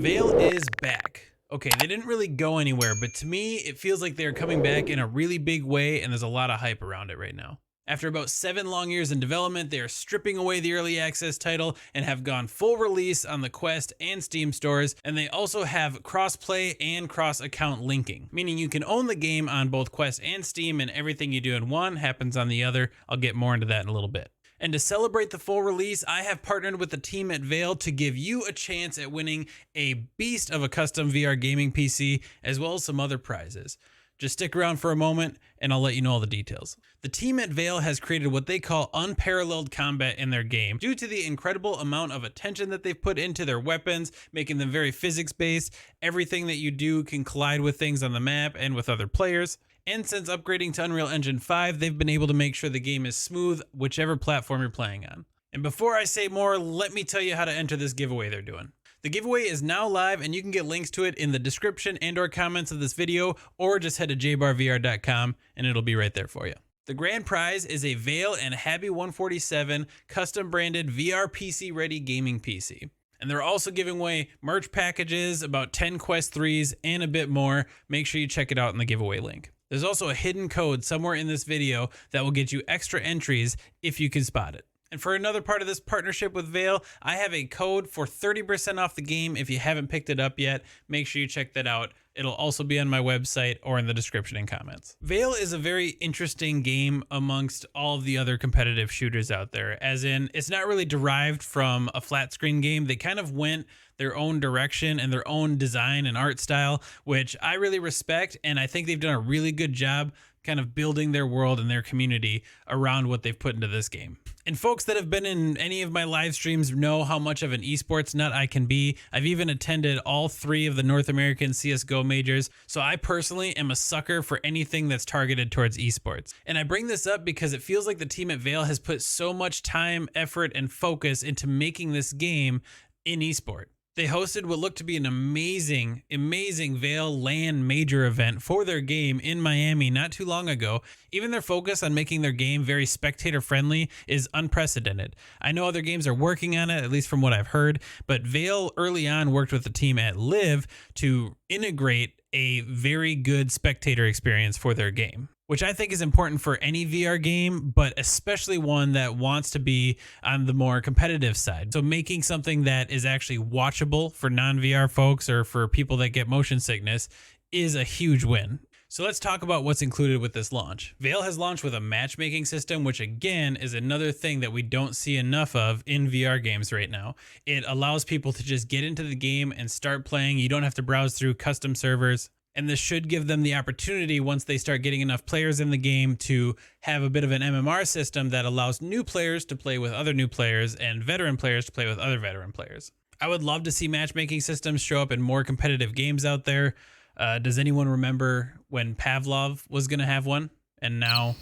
Vail is back. Okay, they didn't really go anywhere, but to me, it feels like they're coming back in a really big way, and there's a lot of hype around it right now. After about 7 long years in development, they are stripping away the early access title and have gone full release on the Quest and Steam stores, and they also have cross-play and cross-account linking, meaning you can own the game on both Quest and Steam, and everything you do in one happens on the other. I'll get more into that in a little bit. And to celebrate the full release, I have partnered with the team at Vail to give you a chance at winning a beast of a custom VR gaming PC, as well as some other prizes. Just stick around for a moment and I'll let you know all the details. The team at Vail has created what they call unparalleled combat in their game due to the incredible amount of attention that they've put into their weapons, making them very physics-based. Everything that you do can collide with things on the map and with other players. And since upgrading to Unreal Engine 5, they've been able to make sure the game is smooth, whichever platform you're playing on. And before I say more, let me tell you how to enter this giveaway they're doing. The giveaway is now live and you can get links to it in the description and or comments of this video, or just head to jBahrVR.com and it'll be right there for you. The grand prize is a Vail and Habby 147 custom branded VR PC ready gaming PC. And they're also giving away merch packages, about 10 Quest 3s, and a bit more. Make sure you check it out in the giveaway link. There's also a hidden code somewhere in this video that will get you extra entries if you can spot it. And for another part of this partnership with Vail, I have a code for 30% off the game. If you haven't picked it up yet, make sure you check that out. It'll also be on my website or in the description and comments. Vail is a very interesting game amongst all of the other competitive shooters out there, as in it's not really derived from a flat screen game. They kind of went their own direction and their own design and art style, which I really respect, and I think they've done a really good job kind of building their world and their community around what they've put into this game. And folks that have been in any of my live streams know how much of an esports nut I can be. I've even attended all 3 of the North American CSGO majors, so I personally am a sucker for anything that's targeted towards esports. And I bring this up because it feels like the team at Vail has put so much time, effort, and focus into making this game in esport. They hosted what looked to be an amazing Vail LAN major event for their game in Miami not too long ago. Even their focus on making their game very spectator-friendly is unprecedented. I know other games are working on it, at least from what I've heard, but Vail early on worked with the team at Live to integrate a very good spectator experience for their game, which I think is important for any VR game, but especially one that wants to be on the more competitive side. So making something that is actually watchable for non-VR folks or for people that get motion sickness is a huge win. So let's talk about what's included with this launch. Vail has launched with a matchmaking system, which again is another thing that we don't see enough of in VR games right now. It allows people to just get into the game and start playing. You don't have to browse through custom servers. And this should give them the opportunity, once they start getting enough players in the game, to have a bit of an MMR system that allows new players to play with other new players and veteran players to play with other veteran players. I would love to see matchmaking systems show up in more competitive games out there. Does anyone remember when Pavlov was going to have one? And now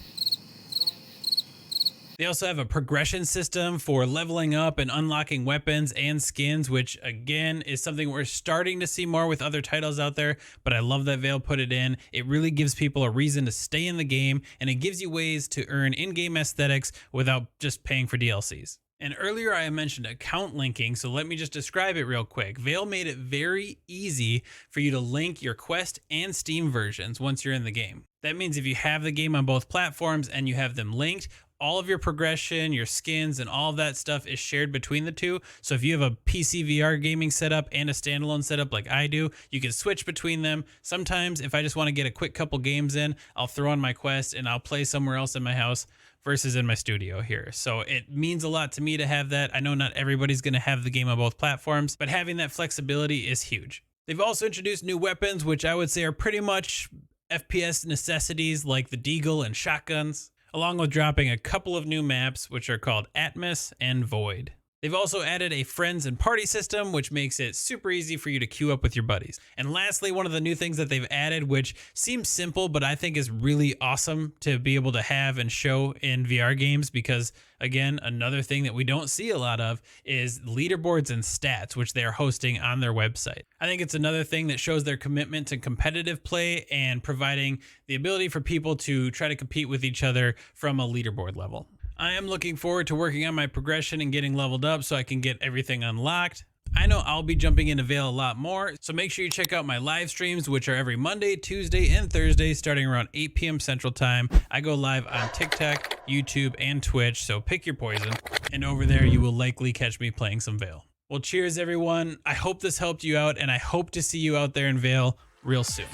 they also have a progression system for leveling up and unlocking weapons and skins, which again is something we're starting to see more with other titles out there, but I love that Vail put it in. It really gives people a reason to stay in the game, and it gives you ways to earn in-game aesthetics without just paying for DLCs. And earlier I mentioned account linking, so let me just describe it real quick. Vail made it very easy for you to link your Quest and Steam versions once you're in the game. That means if you have the game on both platforms and you have them linked, all of your progression, your skins, and all of that stuff is shared between the two. So if you have a PCVR gaming setup and a standalone setup like I do, you can switch between them. Sometimes if I just want to get a quick couple games in, I'll throw on my Quest and I'll play somewhere else in my house versus in my studio here. So it means a lot to me to have that. I know not everybody's going to have the game on both platforms, but having that flexibility is huge. They've also introduced new weapons, which I would say are pretty much FPS necessities, like the deagle and shotguns, along with dropping a couple of new maps, which are called Atmos and Void. They've also added a friends and party system, which makes it super easy for you to queue up with your buddies. And lastly, one of the new things that they've added, which seems simple, but I think is really awesome to be able to have and show in VR games, because again, another thing that we don't see a lot of is leaderboards and stats, which they are hosting on their website. I think it's another thing that shows their commitment to competitive play and providing the ability for people to try to compete with each other from a leaderboard level. I am looking forward to working on my progression and getting leveled up so I can get everything unlocked. I know I'll be jumping into Vail a lot more, so make sure you check out my live streams, which are every Monday, Tuesday, and Thursday starting around 8 p.m. Central Time. I go live on TikTok, YouTube, and Twitch, so pick your poison. And over there, you will likely catch me playing some Vail. Well, cheers everyone. I hope this helped you out, and I hope to see you out there in Vail real soon.